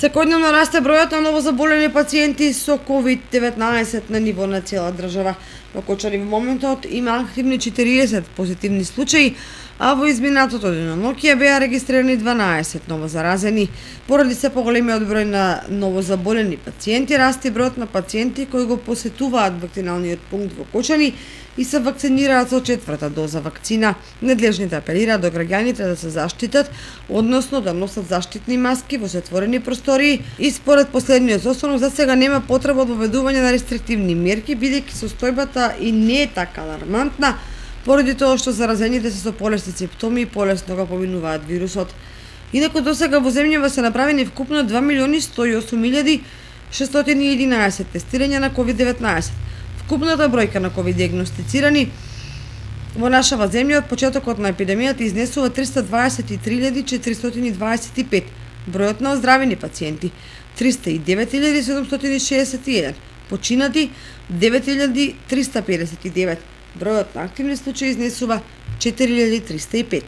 Секојдневно расте бројот на новозаболени пациенти со COVID-19 на ниво на цела држава. Во Кочани во моментот има активни 40 позитивни случаи, а во изминатото денонокие беа регистрирани 12 новозаразени. Поради се поголемиот број на новозаболени пациенти, расте бројот на пациенти кои го посетуваат вакциналниот пункт во Кочани и се вакцинираат со 4-та доза вакцина. Надлежните апелираат до граѓаните да се заштитат, односно да носат заштитни маски во затворени простории и според последниот состанок за сега нема потреба од воведување на рестриктивни мерки, бидејќи состојбата и не е така алармантна, поради тоа што заразените се со полесни симптоми и полесно го поминуваат вирусот. Инаку досега во земјава се направени вкупно 2.108.611 тестирања на COVID-19. Вкупната бројка на COVID диагностицирани во нашава земја од почетокот на епидемијата изнесува 323.425, бројот на оздравени пациенти 309.761, починати 9.359, бројот на активни случаи изнесува 4.305.